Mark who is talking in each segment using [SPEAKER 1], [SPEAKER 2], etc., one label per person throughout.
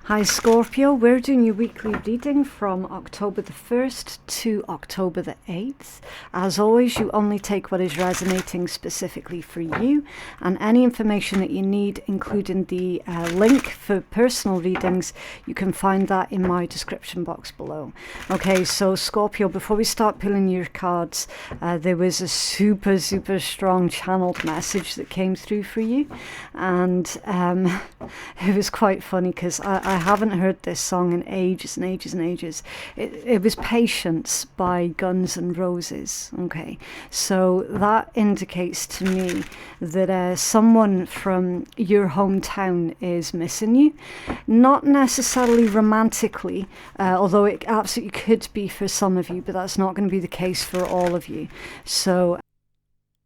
[SPEAKER 1] Hi Scorpio, we're doing your weekly reading from October the 1st to October the 8th. As always, you only take what is resonating specifically for you, and any information that you need, including the link for personal readings, you can find that in my description box below. Okay, so Scorpio, before we start pulling your cards, there was a super strong channeled message that came through for you, and it was quite funny because I haven't heard this song in ages and ages and ages. It was Patience by Guns N' Roses. Okay, so that indicates to me that someone from your hometown is missing you. Not necessarily romantically, although it absolutely could be for some of you, but that's not going to be the case for all of you. So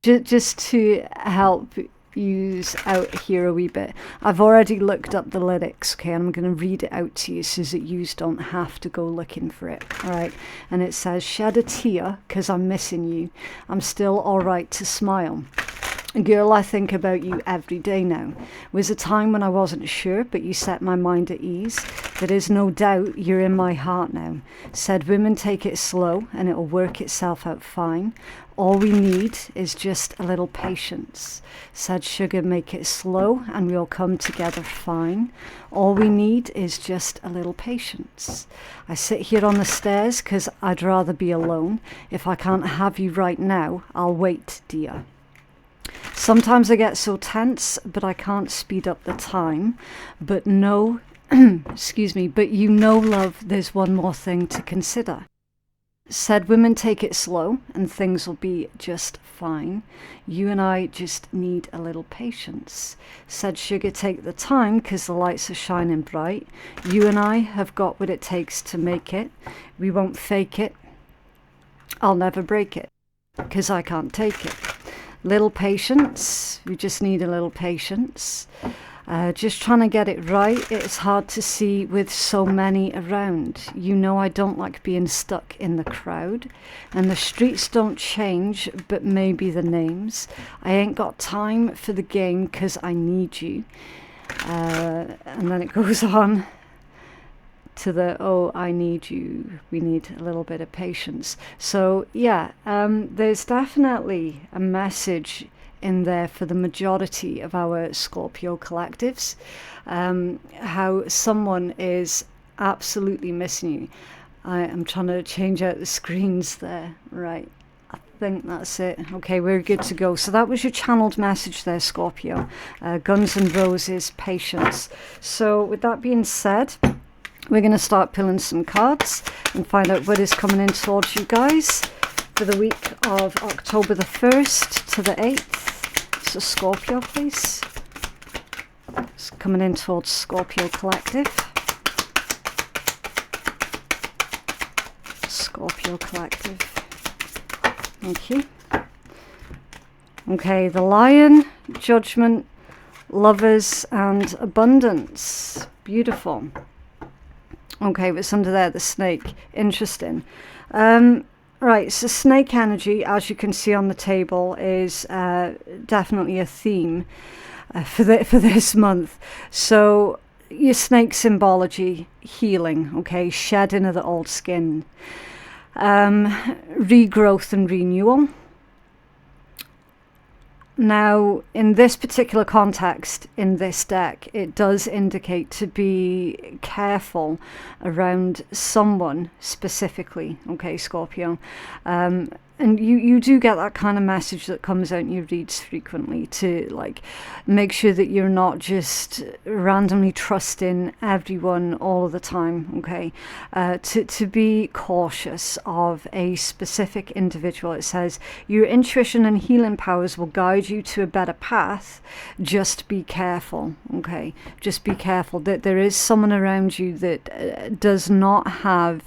[SPEAKER 1] just to help use out here a wee bit, I've already looked up the lyrics, okay, and I'm going to read it out to you so that you don't have to go looking for it. All right, and it says, shed a tear because I'm missing you, I'm still all right to smile. Girl, I think about you every day now. Was a time when I wasn't sure, but you set my mind at ease. There is no doubt you're in my heart now. Said women, take it slow and it'll work itself out fine. All we need is just a little patience. Said sugar, make it slow and we'll come together fine. All we need is just a little patience. I sit here on the stairs because I'd rather be alone. If I can't have you right now, I'll wait, dear. Sometimes I get so tense, but I can't speed up the time. But no, excuse me, but you know, love, there's one more thing to consider. Said women, take it slow and things will be just fine. You and I just need a little patience. Said sugar, take the time because the lights are shining bright. You and I have got what it takes to make it. We won't fake it. I'll never break it because I can't take it. Little patience, we just need a little patience. Just trying to get it right. It's hard to see with so many around. You know I don't like being stuck in the crowd. And the streets don't change, but maybe the names. I ain't got time for the game because I need you. And then it goes on to the, oh, I need you, we need a little bit of patience. So yeah, there's definitely a message in there for the majority of our Scorpio collectives, how someone is absolutely missing you. I am trying to change out the screens there. Right, I think that's it. Okay, we're good to go. So that was your channeled message there, Scorpio. Guns N' Roses, Patience. So with that being said, we're going to start pulling some cards and find out what is coming in towards you guys for the week of October the 1st to the 8th. So Scorpio, please. It's coming in towards Scorpio Collective. Scorpio Collective. Thank you. Okay, the Lion, Judgment, Lovers, and Abundance. Beautiful. Okay, what's under there? The Snake. Interesting. Right, so snake energy, as you can see on the table, is definitely a theme for this month. So your snake symbology, healing, okay, shedding of the old skin, regrowth and renewal. Now, in this particular context, in this deck, it does indicate to be careful around someone specifically, okay, Scorpio. And you do get that kind of message that comes out in your reads frequently, to like make sure that you're not just randomly trusting everyone all of the time, okay? To be cautious of a specific individual. It says your intuition and healing powers will guide you to a better path. Just be careful, okay? Just be careful that there is someone around you that does not have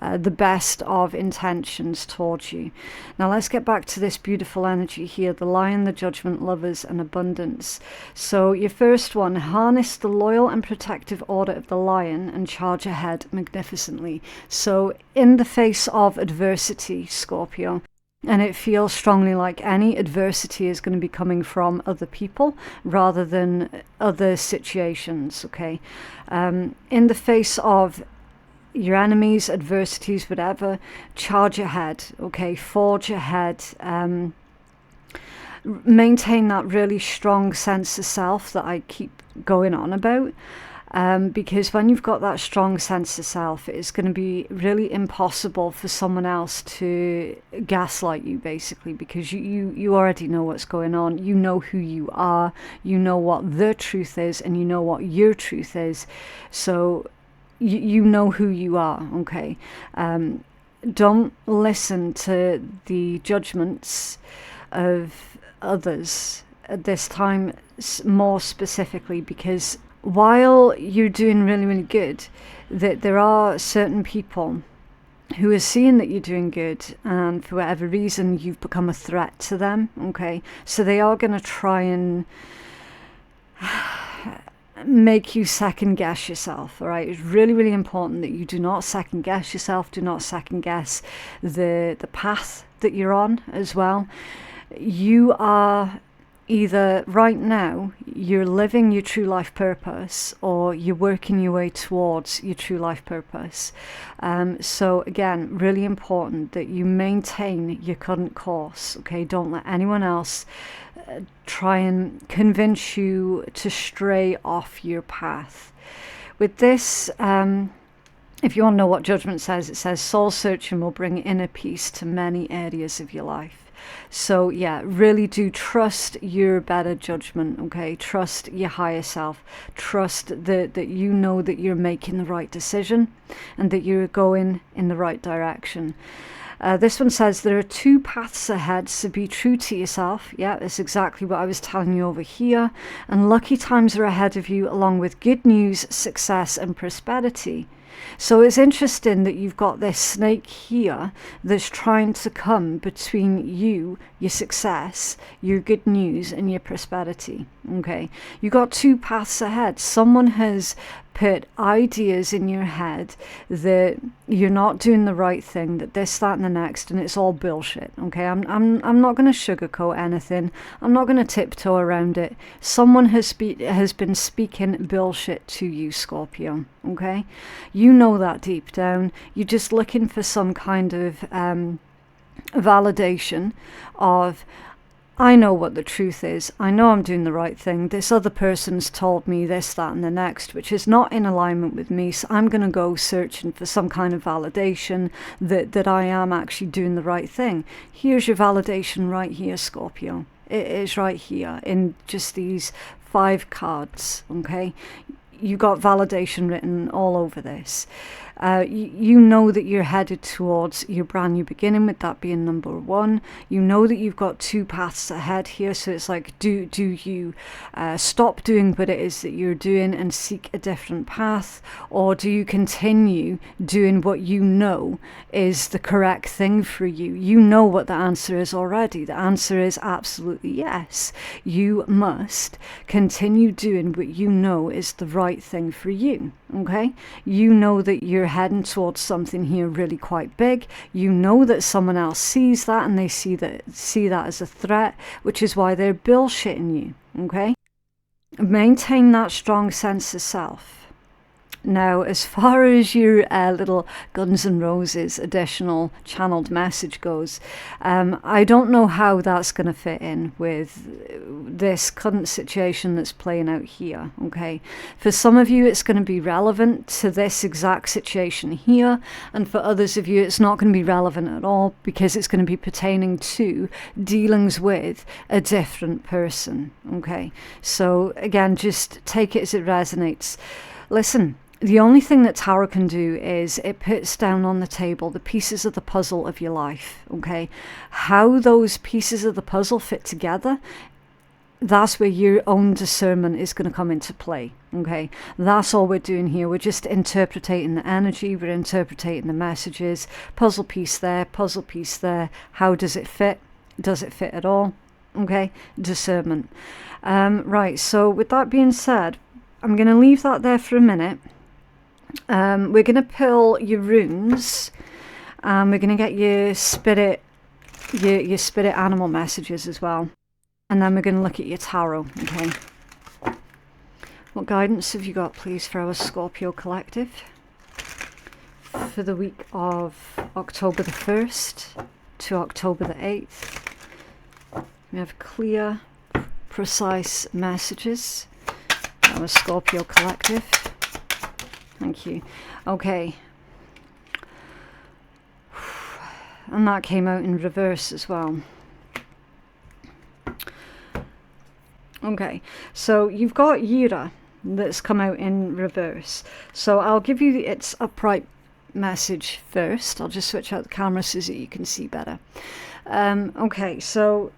[SPEAKER 1] the best of intentions towards you. Now let's get back to this beautiful energy here, the Lion, the Judgment, Lovers, and Abundance. So your first one, harness the loyal and protective aura of the Lion and charge ahead magnificently. So in the face of adversity, Scorpio, And it feels strongly like any adversity is going to be coming from other people rather than other situations, okay? In the face of your enemies, adversities, whatever, charge ahead, okay? Forge ahead. Maintain that really strong sense of self that I keep going on about. Because when you've got that strong sense of self, it's going to be really impossible for someone else to gaslight you, basically, because you already know what's going on. You know who you are, you know what the truth is, and you know what your truth is. So you know who you are, okay? Don't listen to the judgments of others at this time, more specifically, because while you're doing really, really good, that there are certain people who are seeing that you're doing good, and for whatever reason you've become a threat to them, okay? So they are going to try and make you second guess yourself, all right? It's really, really important that you do not second guess yourself, do not second guess the path that you're on as well. You are either right now you're living your true life purpose, or you're working your way towards your true life purpose. So again, really important that you maintain your current course, okay? Don't let anyone else try and convince you to stray off your path. With this, if you want to know what judgment says, it says soul searching will bring inner peace to many areas of your life. So yeah, really do trust your better judgment, okay? Trust your higher self. Trust that you know that you're making the right decision and that you're going in the right direction. This one says there are two paths ahead, so be true to yourself. Yeah, that's exactly what I was telling you over here. And lucky times are ahead of you, along with good news, success, and prosperity. So it's interesting that you've got this snake here that's trying to come between you, your success, your good news, and your prosperity. Okay, you got two paths ahead. Someone has put ideas in your head that you're not doing the right thing, that this, that, and the next, and it's all bullshit. Okay, I'm not going to sugarcoat anything. I'm not going to tiptoe around it. Someone has been speaking bullshit to you, Scorpio. Okay, you know that deep down. You're just looking for some kind of validation of, I know what the truth is. I know I'm doing the right thing. This other person's told me this, that, and the next, which is not in alignment with me. So I'm going to go searching for some kind of validation that I am actually doing the right thing. Here's your validation right here, Scorpio. It is right here in just these 5 cards, okay? You got validation written all over this. You know that you're headed towards your brand new beginning, with that being number 1. You know that you've got 2 paths ahead here, so it's like, do you stop doing what it is that you're doing and seek a different path, or do you continue doing what you know is the correct thing for you? You know what the answer is already. The answer is absolutely yes. You must continue doing what you know is the right thing for you, okay? You know that you're heading towards something here really quite big. You know that someone else sees that, and they see that as a threat, which is why they're bullshitting you, okay? Maintain that strong sense of self. Now, as far as your little Guns N' Roses additional channeled message goes, I don't know how that's going to fit in with this current situation that's playing out here, okay? For some of you, it's going to be relevant to this exact situation here, and for others of you, it's not going to be relevant at all, because it's going to be pertaining to dealings with a different person, okay? So, again, just take it as it resonates. Listen. The only thing that tarot can do is it puts down on the table the pieces of the puzzle of your life, okay? How those pieces of the puzzle fit together, that's where your own discernment is going to come into play, okay? That's all we're doing here. We're just interpreting the energy, we're interpreting the messages. Puzzle piece there, puzzle piece there. How does it fit? Does it fit at all? Okay, discernment. Right, so with that being said, I'm going to leave that there for a minute. We're going to pull your runes, and we're going to get your spirit your spirit animal messages as well. And then we're going to look at your tarot, okay? What guidance have you got, please, for our Scorpio collective for the week of October the 1st to October the 8th? We have clear, precise messages. Our Scorpio collective. Thank you. Okay. And that came out in reverse as well. Okay, so you've got Yira that's come out in reverse. So I'll give you its upright message first. I'll just switch out the camera so that you can see better. Okay, so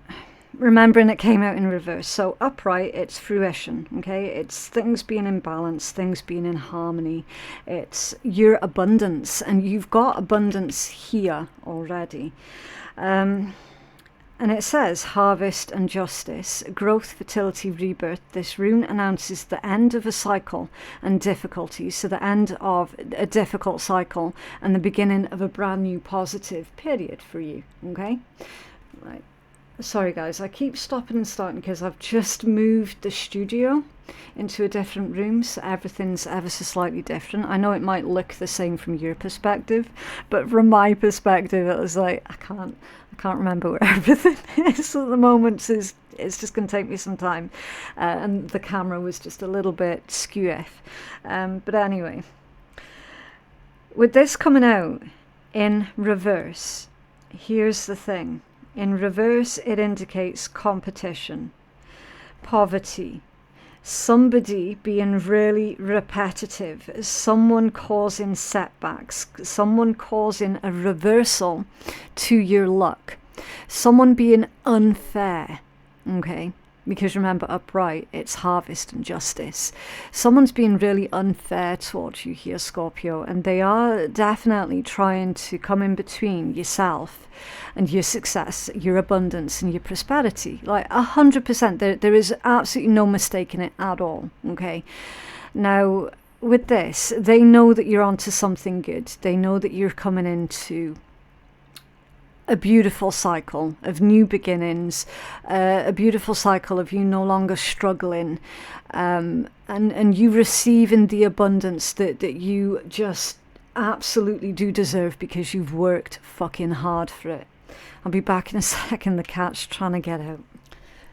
[SPEAKER 1] remembering it came out in reverse. So upright, it's fruition, okay? It's things being in balance, things being in harmony. It's your abundance, and you've got abundance here already. And it says harvest and justice, growth, fertility, rebirth. This rune announces the end of a cycle and difficulties. So the end of a difficult cycle and the beginning of a brand new positive period for you. Okay? Right. Sorry guys, I keep stopping and starting because I've just moved the studio into a different room, so everything's ever so slightly different. I know it might look the same from your perspective, but from my perspective it was like I can't remember where everything is at the moment. It's just going to take me some time, and the camera was just a little bit skew. But anyway, with this coming out in reverse, here's the thing. In reverse, it indicates competition, poverty, somebody being really repetitive, someone causing setbacks, someone causing a reversal to your luck, someone being unfair, okay? Because remember, upright, it's harvest and justice. Someone's being really unfair towards you here, Scorpio, and they are definitely trying to come in between yourself and your success, your abundance and your prosperity. Like 100%, there is absolutely no mistake in it at all, okay? Now, with this, they know that you're onto something good. They know that you're coming into a beautiful cycle of new beginnings, a beautiful cycle of you no longer struggling, and you receiving the abundance that you just absolutely do deserve because you've worked fucking hard for it. I'll be back in a second. The cat's trying to get out.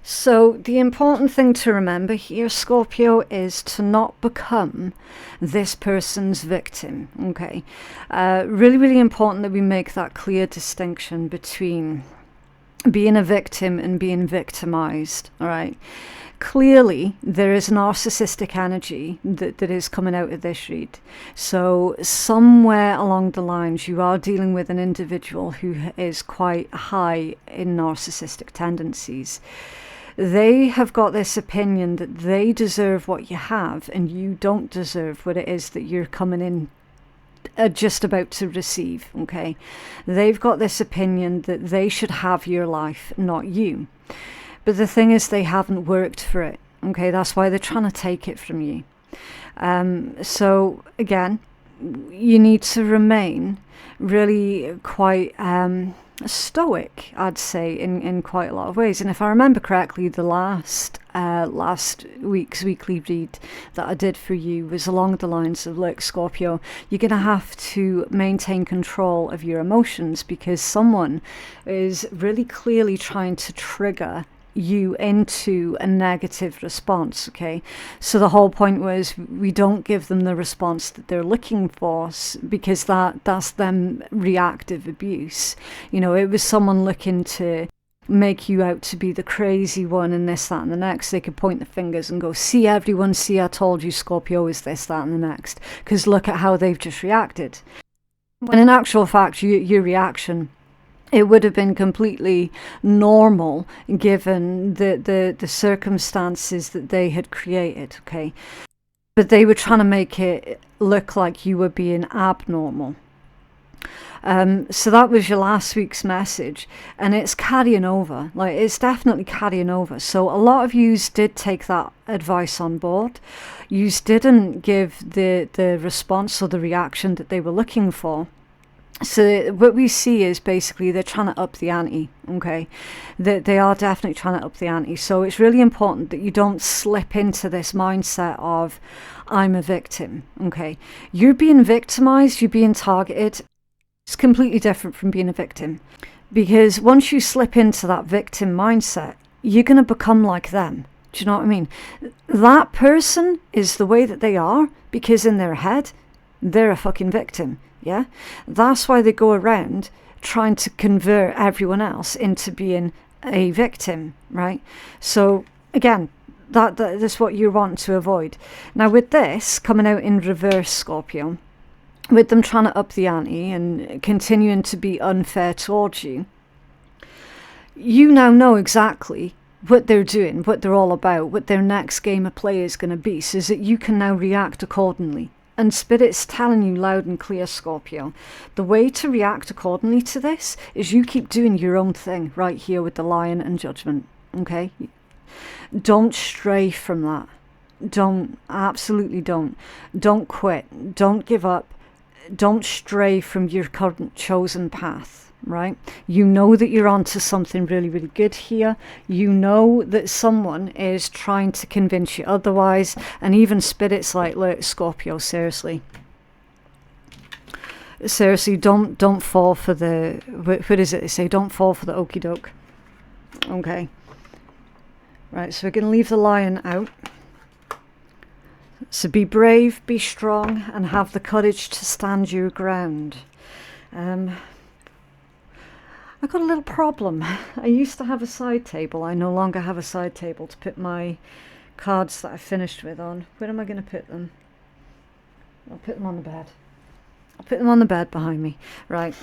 [SPEAKER 1] So the important thing to remember here, Scorpio, is to not become this person's victim, okay? Really, really important that we make that clear distinction between being a victim and being victimized, all right? Clearly, there is narcissistic energy that is coming out of this read. So somewhere along the lines, you are dealing with an individual who is quite high in narcissistic tendencies. They have got this opinion that they deserve what you have and you don't deserve what it is that you're coming in just about to receive, okay? They've got this opinion that they should have your life, not you. But the thing is, they haven't worked for it, okay? That's why they're trying to take it from you. So again, you need to remain really quite stoic, I'd say, in quite a lot of ways. And if I remember correctly, the last week's weekly read that I did for you was along the lines of, look, Scorpio, you're going to have to maintain control of your emotions because someone is really clearly trying to trigger you into a negative response, okay? So the whole point was we don't give them the response that they're looking for because that's them reactive abuse. You know, it was someone looking to make you out to be the crazy one and this, that and the next. They could point the fingers and go, see everyone, see I told you Scorpio is this, that and the next, because look at how they've just reacted. When in actual fact, your reaction, it would have been completely normal given the circumstances that they had created, okay? But they were trying to make it look like you were being abnormal. So that was your last week's message, and it's carrying over. Like, it's definitely carrying over. So a lot of yous did take that advice on board. Yous didn't give the response or the reaction that they were looking for. So what we see is basically they're trying to up the ante, okay? They are definitely trying to up the ante. So it's really important that you don't slip into this mindset of, I'm a victim, okay? You're being victimized, you're being targeted. It's completely different from being a victim. Because once you slip into that victim mindset, you're going to become like them. Do you know what I mean? That person is the way that they are because in their head, they're a fucking victim. Yeah, that's why they go around trying to convert everyone else into being a victim, right? So again, that's what you want to avoid. Now with this coming out in reverse, Scorpio, with them trying to up the ante and continuing to be unfair towards you, you now know exactly what they're doing, what they're all about, what their next game of play is going to be, so that you can now react accordingly. And Spirit's telling you loud and clear, Scorpio, the way to react accordingly to this is you keep doing your own thing right here with the Lion and Judgment, okay? Don't stray from that. Don't, absolutely don't. Don't quit. Don't give up. Don't stray from your current chosen path. Right? You know that you're onto something really, really good here. You know that someone is trying to convince you otherwise. And even Spirit's like, look, Scorpio, seriously. Seriously, don't fall for the... What is it they say? Don't fall for the okie doke. Okay. Right, so we're going to leave the Lion out. So be brave, be strong, and have the courage to stand your ground. I've got a little problem. I used to have a side table. I no longer have a side table to put my cards that I finished with on. Where am I going to put them? I'll put them on the bed. I'll put them on the bed behind me. Right.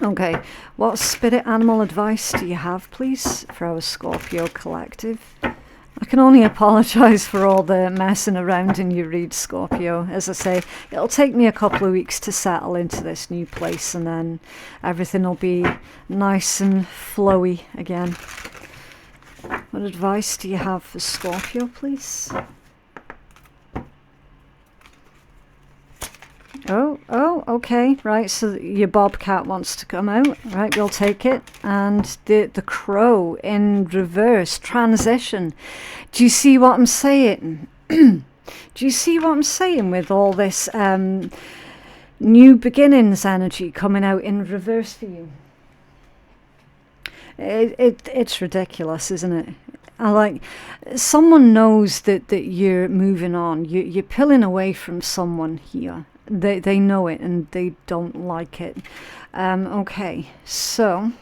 [SPEAKER 1] Okay. What spirit animal advice do you have, please, for our Scorpio collective? I can only apologise for all the messing around in your read, Scorpio. As I say, it'll take me a couple of weeks to settle into this new place, and then everything will be nice and flowy again. What advice do you have for Scorpio, please? Oh, okay, right, so your bobcat wants to come out, right, we'll take it. And the crow in reverse, transition. Do you see what I'm saying? Do you see what I'm saying with all this new beginnings energy coming out in reverse for you? It's ridiculous, isn't it? Like, someone knows that you're moving on. You're pulling away from someone here. They know it and they don't like it. Okay, so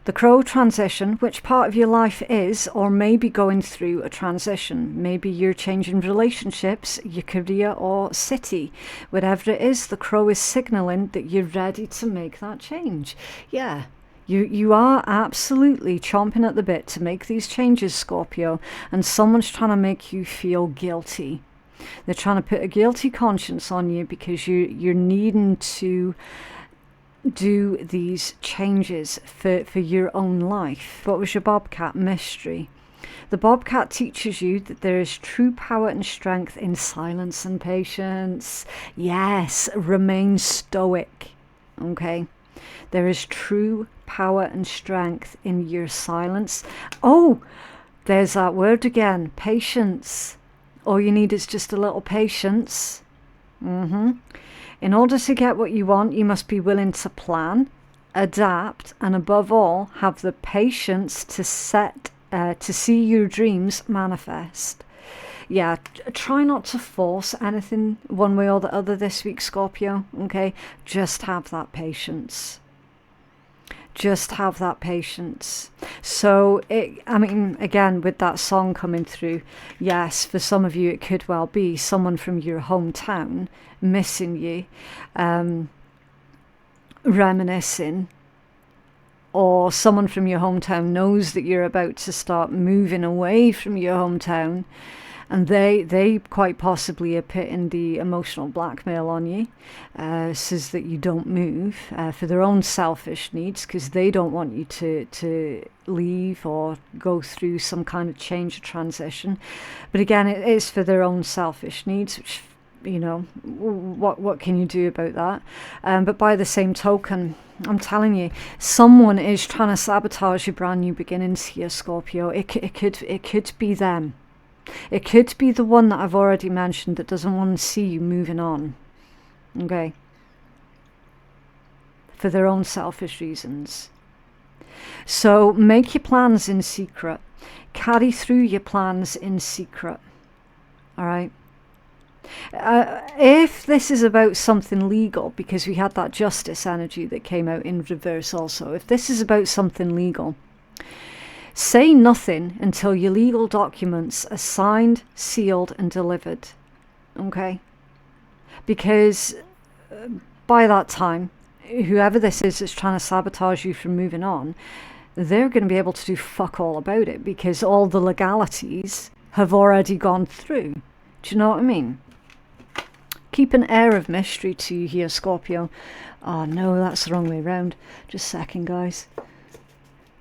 [SPEAKER 1] the crow transition, which part of your life is or may be going through a transition? Maybe you're changing relationships, your career or city. Whatever it is, the crow is signaling that you're ready to make that change. Yeah. You are absolutely chomping at the bit to make these changes, Scorpio, and someone's trying to make you feel guilty. They're trying to put a guilty conscience on you because you're needing to do these changes for your own life. What was your bobcat mystery? The bobcat teaches you that there is true power and strength in silence and patience. Yes, remain stoic. Okay? There is true power and strength in your silence. Oh, there's that word again, patience. All you need is just a little patience. In order to get what you want, you must be willing to plan, adapt, and above all, have the patience to see your dreams manifest. Yeah, try not to force anything one way or the other this week, Scorpio. Okay, just have that patience. Just have that patience. So, I mean, again, with that song coming through, yes, for some of you, it could well be someone from your hometown missing you, reminiscing, or someone from your hometown knows that you're about to start moving away from your hometown, and they quite possibly are putting the emotional blackmail on you, says that you don't move for their own selfish needs, because they don't want you to leave or go through some kind of change or transition. But again, it is for their own selfish needs, which you know, what can you do about that? But by the same token, I'm telling you, someone is trying to sabotage your brand new beginnings here, Scorpio. It could be them. It could be the one that I've already mentioned that doesn't want to see you moving on. Okay? For their own selfish reasons. So make your plans in secret. Carry through your plans in secret. Alright? If this is about something legal, because we had that justice energy that came out in reverse also. If this is about something legal, say nothing until your legal documents are signed, sealed and delivered. Okay? Because by that time, whoever this is that's trying to sabotage you from moving on, they're going to be able to do fuck all about it, because all the legalities have already gone through. Do you know what I mean? Keep an air of mystery to you here, Scorpio. Oh no, that's the wrong way round. Just a second, guys.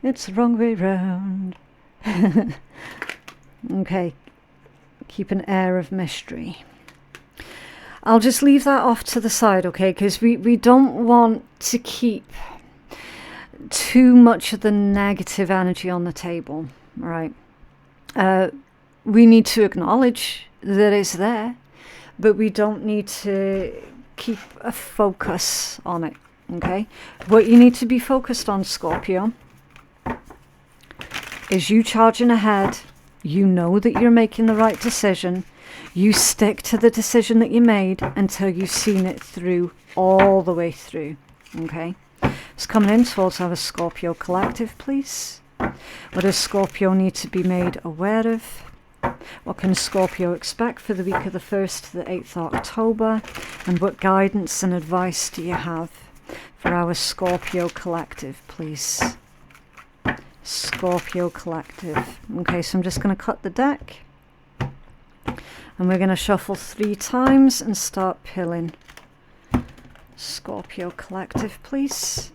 [SPEAKER 1] It's the wrong way round. Okay. Keep an air of mystery. I'll just leave that off to the side, okay? Because we don't want to keep too much of the negative energy on the table, right? We need to acknowledge that it's there, but we don't need to keep a focus on it, okay? What you need to be focused on, Scorpio, is you charging ahead. You know that you're making the right decision. You stick to the decision that you made until you've seen it through, all the way through, okay? It's coming in towards our Scorpio collective, please. What does Scorpio need to be made aware of? What can Scorpio expect for the week of the 1st to the 8th of October? And what guidance and advice do you have for our Scorpio collective, please? Scorpio collective. Okay, so I'm just going to cut the deck. And we're going to shuffle 3 times and start pilling. Scorpio collective, please.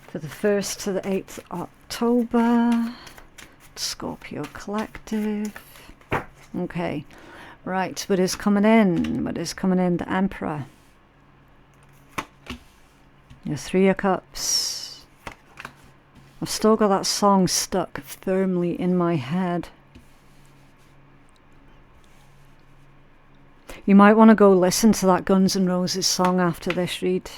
[SPEAKER 1] For the 1st to the 8th of October. Scorpio collective. Okay. Right, what is coming in? What is coming in? The Emperor. Your 3 of Cups. I've still got that song stuck firmly in my head. You might want to go listen to that Guns N' Roses song after this read.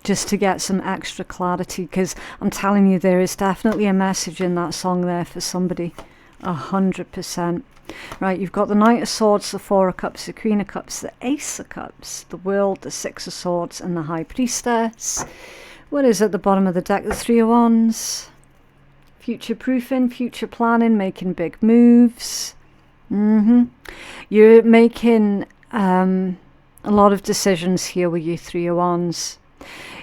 [SPEAKER 1] Just to get some extra clarity, because I'm telling you, there is definitely a message in that song there for somebody. 100%. Right, you've got the Knight of Swords, the 4 of Cups, the Queen of Cups, the Ace of Cups, the World, the 6 of Swords, and the High Priestess. What is at the bottom of the deck? The 3 of Wands. Future proofing, future planning, making big moves. You're making a lot of decisions here with your 3 of Wands.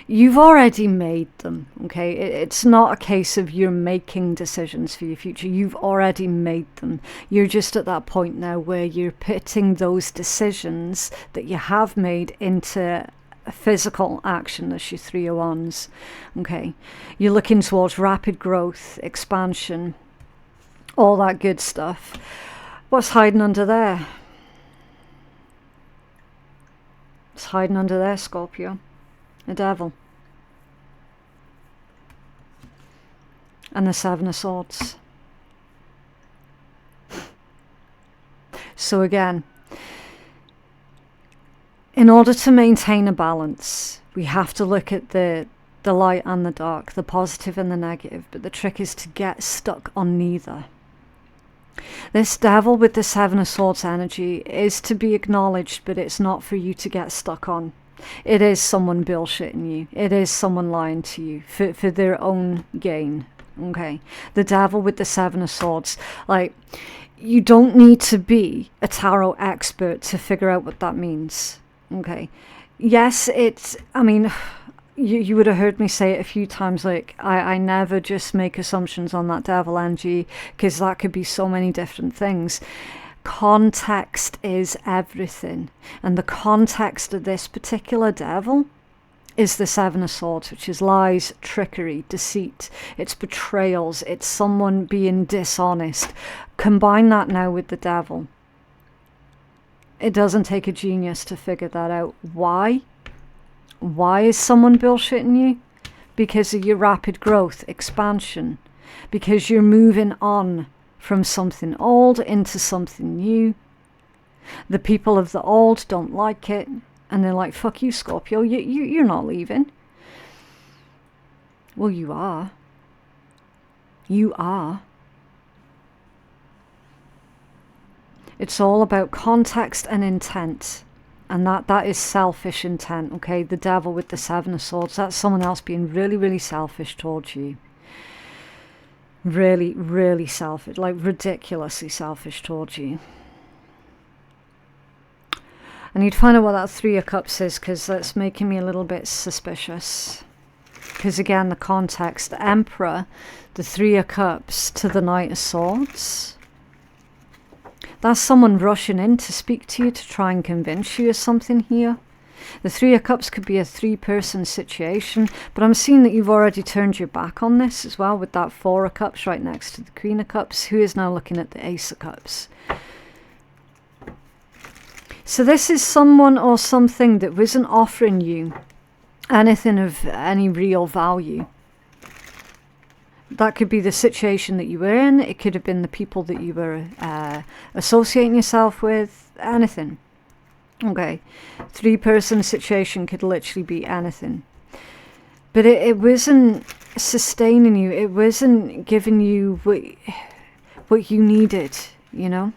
[SPEAKER 1] You've already made them, okay? It's not a case of you're making decisions for your future. You've already made them. You're just at that point now where you're putting those decisions that you have made into physical action. That's your 3 of Wands, okay? You're looking towards rapid growth, expansion, all that good stuff. What's hiding under there? What's hiding under there, Scorpio? A Devil. And the 7 of Swords. So again, in order to maintain a balance, we have to look at the light and the dark, the positive and the negative, but the trick is to get stuck on neither. This Devil with the 7 of Swords energy is to be acknowledged, but it's not for you to get stuck on. It is someone bullshitting you. It is someone lying to you for their own gain. Okay. The Devil with the 7 of Swords. Like, you don't need to be a tarot expert to figure out what that means. Okay. Yes, it's, I mean, you would have heard me say it a few times, like, I never just make assumptions on that Devil energy, because that could be so many different things. Context is everything, and the context of this particular Devil is the Seven of Swords, which is lies, trickery, deceit. It's betrayals. It's someone being dishonest. Combine that now with the Devil. It doesn't take a genius to figure that out. Why? Why is someone bullshitting you? Because of your rapid growth, expansion. Because you're moving on from something old into something new. The people of the old don't like it. And they're like, fuck you, Scorpio, you're not leaving. Well, you are. You are. It's all about context and intent. And that is selfish intent, okay? The Devil with the Seven of Swords, that's someone else being really, really selfish towards you. Really, really selfish, like ridiculously selfish towards you. I need to find out what that Three of Cups is, because that's making me a little bit suspicious. Because again, the context, the Emperor, the Three of Cups to the Knight of Swords. That's someone rushing in to speak to you to try and convince you of something here. The Three of Cups could be a three-person situation, but I'm seeing that you've already turned your back on this as well with that Four of Cups right next to the Queen of Cups, who is now looking at the Ace of Cups. So this is someone or something that wasn't offering you anything of any real value. That could be the situation that you were in. It could have been the people that you were associating yourself with. Anything. Okay. Three-person situation could literally be anything. But it wasn't sustaining you. It wasn't giving you what you needed, you know?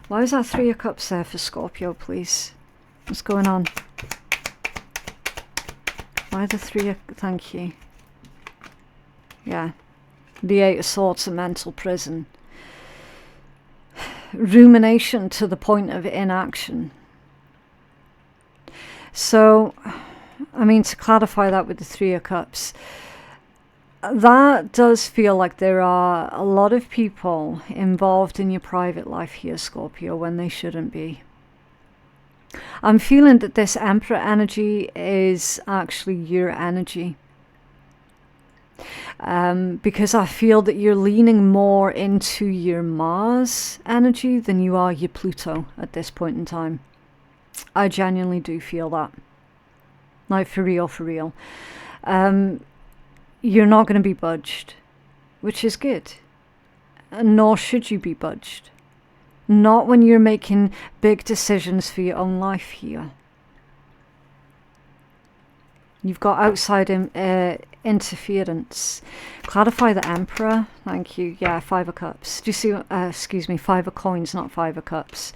[SPEAKER 1] Why is that Three of Cups there for Scorpio, please? What's going on? Why the Three of... Thank you. Yeah. The Eight of Swords, a mental prison. Rumination to the point of inaction. So, I mean, to clarify that with the Three of Cups, that does feel like there are a lot of people involved in your private life here, Scorpio, when they shouldn't be. I'm feeling that this Emperor energy is actually your energy. Because I feel that you're leaning more into your Mars energy than you are your Pluto at this point in time. I genuinely do feel that. Like, for real, for real. You're not going to be budged, which is good. Nor should you be budged. Not when you're making big decisions for your own life here. You've got outside interference. Clarify the Emperor. Thank you. Yeah, Five of Cups. Do you see, excuse me, Five of Coins, not Five of Cups.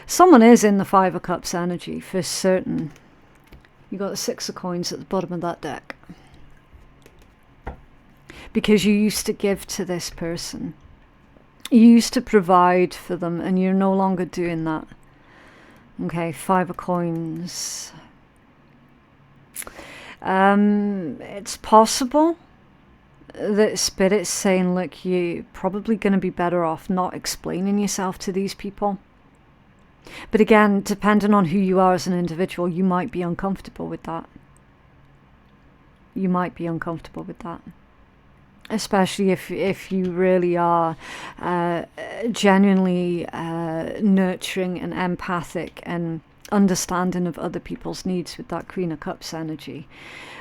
[SPEAKER 1] Someone is in the Five of Cups energy, for certain. You got the Six of Coins at the bottom of that deck. Because you used to give to this person. You used to provide for them, and you're no longer doing that. Okay, Five of Coins. It's possible that Spirit's saying, look, you're probably going to be better off not explaining yourself to these people. But again, depending on who you are as an individual, you might be uncomfortable with that. You might be uncomfortable with that. Especially if you really are genuinely nurturing and empathic and understanding of other people's needs with that Queen of Cups energy.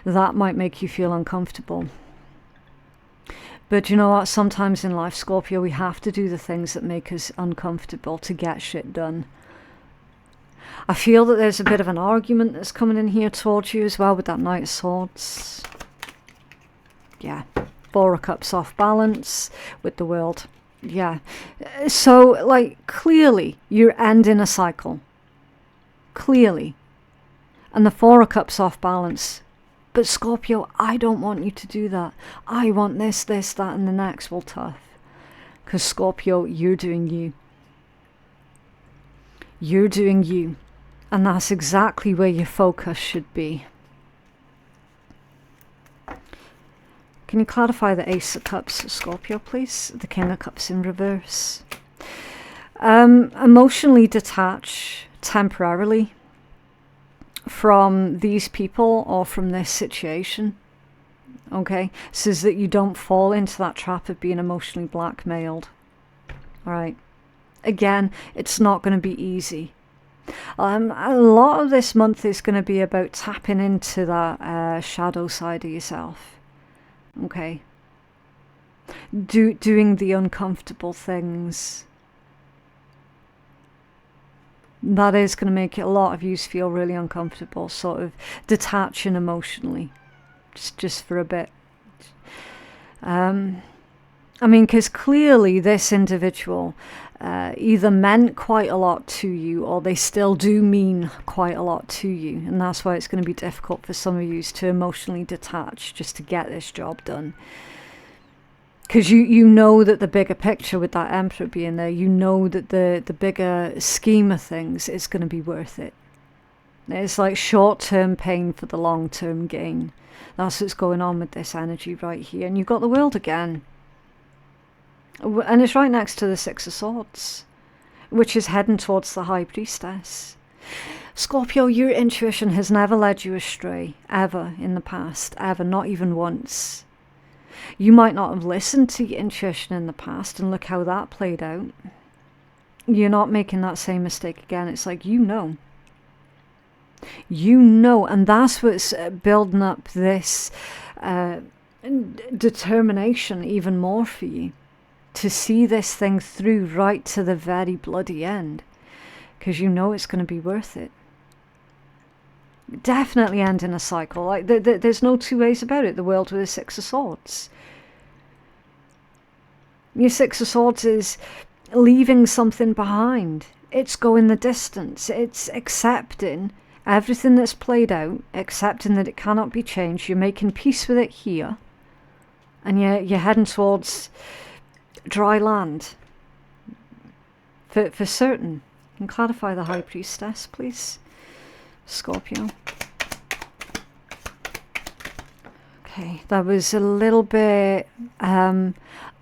[SPEAKER 1] That might make you feel uncomfortable. But you know what? Sometimes in life, Scorpio, we have to do the things that make us uncomfortable to get shit done. I feel that there's a bit of an argument that's coming in here towards you as well with that Knight of Swords. Yeah. Four of Cups off balance with the World. Yeah. So, like, clearly you're ending a cycle. Clearly. And the Four of Cups off balance. But Scorpio, I don't want you to do that. I want this, this, that, and the next. Well, tough. Because Scorpio, you're doing you. You're doing you. And that's exactly where your focus should be. Can you clarify the Ace of Cups, Scorpio, please? The King of Cups in reverse. Emotionally detach temporarily from these people or from this situation. Okay, so that you don't fall into that trap of being emotionally blackmailed. All right. Again, it's not going to be easy. A lot of this month is going to be about tapping into that shadow side of yourself. Okay. Doing the uncomfortable things. That is going to make a lot of you feel really uncomfortable, sort of detaching emotionally. Just for a bit. I mean, because clearly this individual either meant quite a lot to you, or they still do mean quite a lot to you, and that's why it's going to be difficult for some of you to emotionally detach just to get this job done. Because you know that the bigger picture with that Emperor being there, you know that the bigger scheme of things is going to be worth it. It's like short-term pain for the long-term gain. That's what's going on with this energy right here. And you've got the World again. And it's right next to the Six of Swords, which is heading towards the High Priestess. Scorpio, your intuition has never led you astray, ever in the past, ever, not even once. You might not have listened to your intuition in the past, and look how that played out. You're not making that same mistake again. It's like, you know. You know, and that's what's building up this determination even more for you, to see this thing through right to the very bloody end, because you know it's going to be worth it. Definitely ending a cycle. Like there's no two ways about it. The World with the Six of Swords. Your Six of Swords is leaving something behind. It's going the distance. It's accepting everything that's played out, accepting that it cannot be changed. You're making peace with it here, and you're heading towards dry land. For certain. Can you clarify the High Priestess, please, Scorpio? Okay, that was a little bit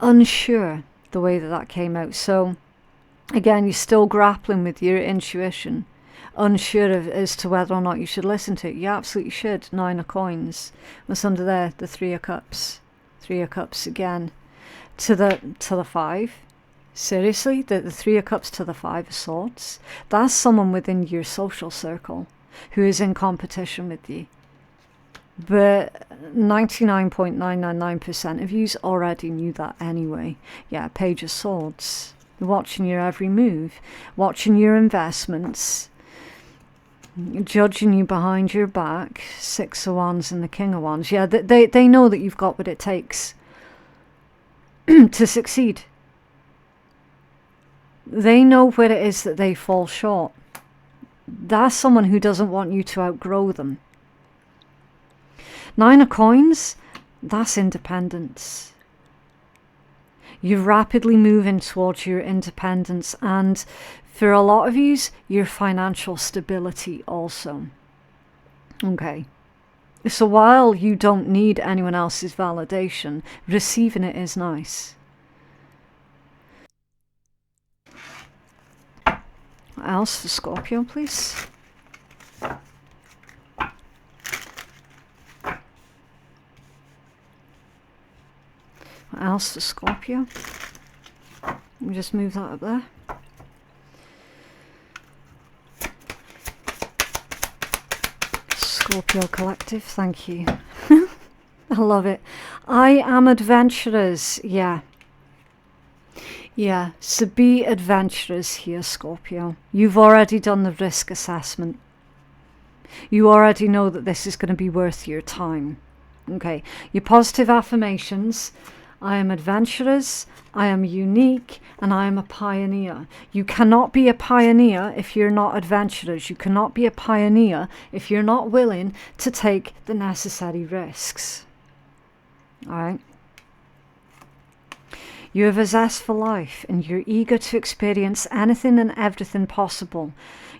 [SPEAKER 1] unsure, the way that came out. So, again, you're still grappling with your intuition. Unsure as to whether or not you should listen to it. You absolutely should. 9 of Coins. What's under there? The 3 of Cups. 3 of Cups again. To the 5. Seriously? The 3 of Cups to the 5 of Swords? That's someone within your social circle who is in competition with you. But 99.999% of you already knew that anyway. Yeah, Page of Swords. Watching your every move. Watching your investments. Judging you behind your back. 6 of Wands and the King of Wands. Yeah, they know that you've got what it takes to succeed. They know where it is that they fall short. That's someone who doesn't want you to outgrow them. 9 of Coins, that's independence. You're rapidly moving towards your independence, and for a lot of you, your financial stability also. Okay. So while you don't need anyone else's validation, receiving it is nice. What else for Scorpio, please? What else for Scorpio? Let me just move that up there. Scorpio Collective, thank you. I love it. I am adventurers, yeah. Yeah, so be adventurers here, Scorpio. You've already done the risk assessment. You already know that this is going to be worth your time. Okay, your positive affirmations. I am adventurous, I am unique, and I am a pioneer. You cannot be a pioneer if you're not adventurous. You cannot be a pioneer if you're not willing to take the necessary risks. Alright? You have a zest for life, and you're eager to experience anything and everything possible.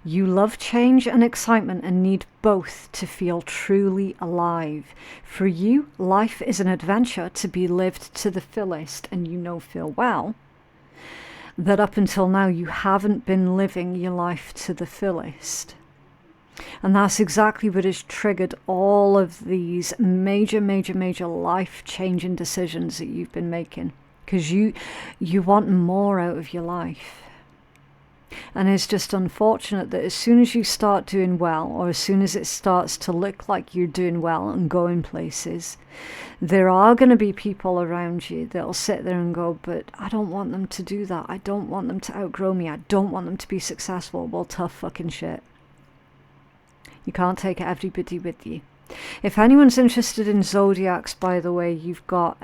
[SPEAKER 1] You love change and excitement and need both to feel truly alive. For you, life is an adventure to be lived to the fullest, and you know full well that up until now you haven't been living your life to the fullest. And that's exactly what has triggered all of these major, major, major life-changing decisions that you've been making. Because you want more out of your life. And it's just unfortunate that as soon as you start doing well, or as soon as it starts to look like you're doing well and going places, there are going to be people around you that'll sit there and go, but I don't want them to do that. I don't want them to outgrow me. I don't want them to be successful. Well, tough fucking shit. You can't take everybody with you. If anyone's interested in zodiacs, by the way, you've got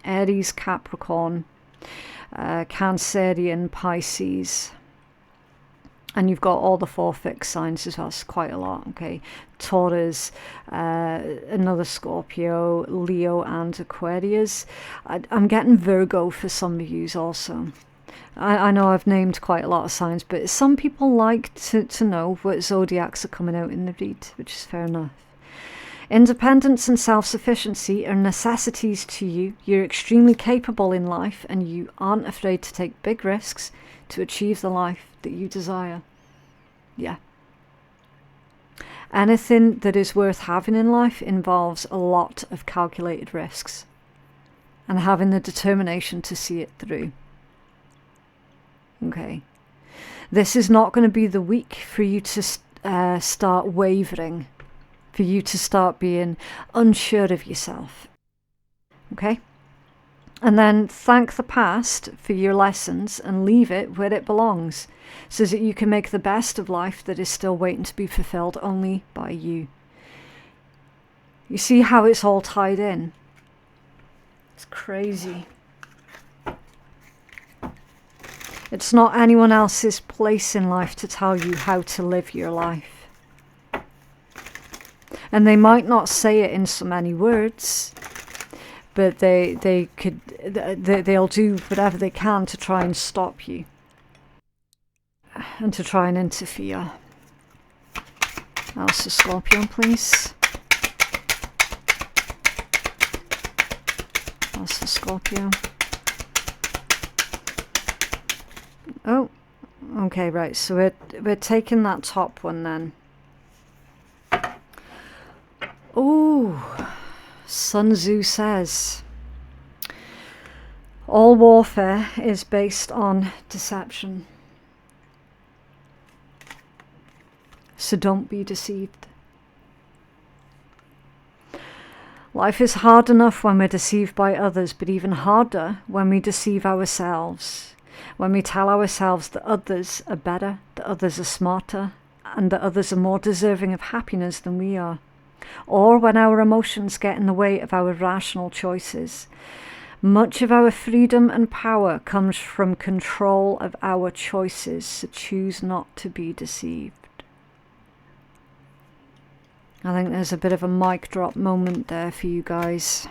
[SPEAKER 1] Aries, Capricorn, Cancerian, Pisces. And you've got all the 4 fixed signs as well. It's quite a lot, okay? Taurus, another Scorpio, Leo, and Aquarius. I'm getting Virgo for some of yous also. I know I've named quite a lot of signs, but some people like to know what zodiacs are coming out in the read, which is fair enough. Independence and self-sufficiency are necessities to you. You're extremely capable in life, and you aren't afraid to take big risks to achieve the life that you desire. Yeah. Anything that is worth having in life involves a lot of calculated risks and having the determination to see it through. Okay. This is not going to be the week for you to start wavering, for you to start being unsure of yourself. Okay? And then thank the past for your lessons and leave it where it belongs, so that you can make the best of life that is still waiting to be fulfilled only by you. You see how it's all tied in? It's crazy. It's not anyone else's place in life to tell you how to live your life. And they might not say it in so many words, but they'll do whatever they can to try and stop you and to try and interfere. Also Scorpio, please. Also Scorpio. Oh, okay, right. So we're taking that top one then. Oh, Sun Tzu says, all warfare is based on deception. So don't be deceived. Life is hard enough when we're deceived by others, but even harder when we deceive ourselves. When we tell ourselves that others are better, that others are smarter, and that others are more deserving of happiness than we are. Or when our emotions get in the way of our rational choices. Much of our freedom and power comes from control of our choices, so choose not to be deceived. I think there's a bit of a mic drop moment there for you guys.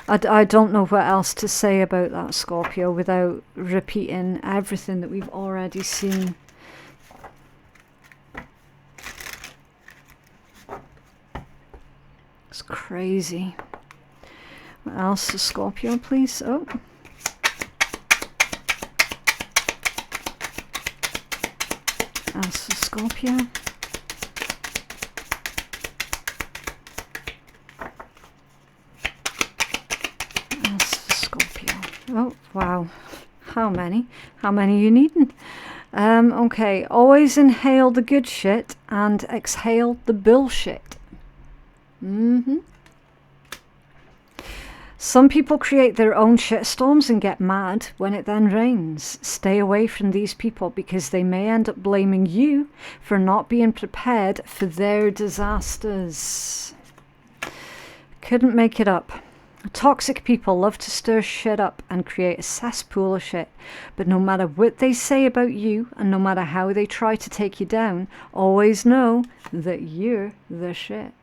[SPEAKER 1] I don't know what else to say about that, Scorpio, without repeating everything that we've already seen. It's crazy. What else is Scorpio, please? Oh. What else is Scorpio? Oh, wow. How many? How many are you needing? Okay. Always inhale the good shit and exhale the bullshit. Some people create their own shitstorms and get mad when it then rains. Stay away from these people because they may end up blaming you for not being prepared for their disasters. Couldn't make it up. Toxic people love to stir shit up and create a cesspool of shit. But no matter what they say about you and no matter how they try to take you down, always know that you're the shit.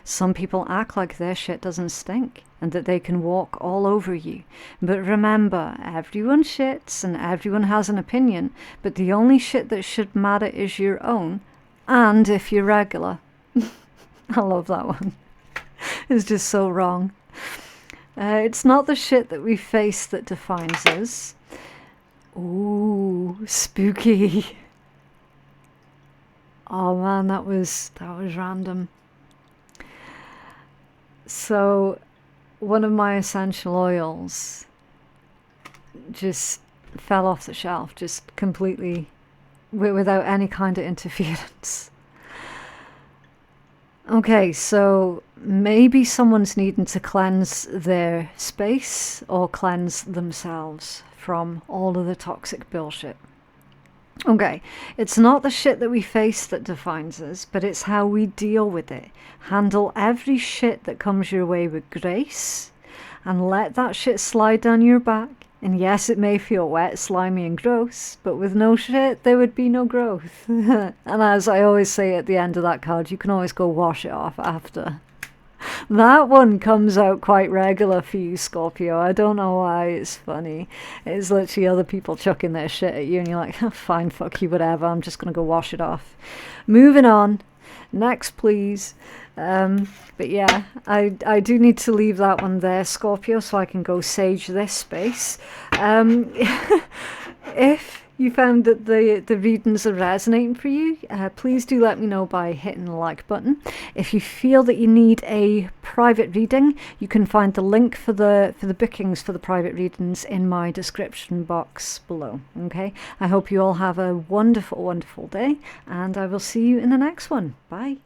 [SPEAKER 1] Some people act like their shit doesn't stink and that they can walk all over you. But remember, everyone shits and everyone has an opinion, but the only shit that should matter is your own, and if you're regular. I love that one. It's just so wrong. It's not the shit that we face that defines us. Ooh, spooky. Oh man, that was random. So one of my essential oils just fell off the shelf, just completely without any kind of interference. Okay, so maybe someone's needing to cleanse their space or cleanse themselves from all of the toxic bullshit. Okay, it's not the shit that we face that defines us, but it's how we deal with it. Handle every shit that comes your way with grace and let that shit slide down your back. And yes, it may feel wet, slimy and gross, but with no shit, there would be no growth. And as I always say at the end of that card, you can always go wash it off after. That one comes out quite regular for you, Scorpio. I don't know why, it's funny. It's literally other people chucking their shit at you and you're like, oh, fine, fuck you, whatever, I'm just gonna go wash it off. Moving on. Next, please. But yeah, I do need to leave that one there, Scorpio, so I can go sage this space. If you found that the readings are resonating for you, please do let me know by hitting the like button. If you feel that you need a private reading, you can find the link for the bookings for the private readings in my description box below. Okay, I hope you all have a wonderful, wonderful day, and I will see you in the next one. Bye.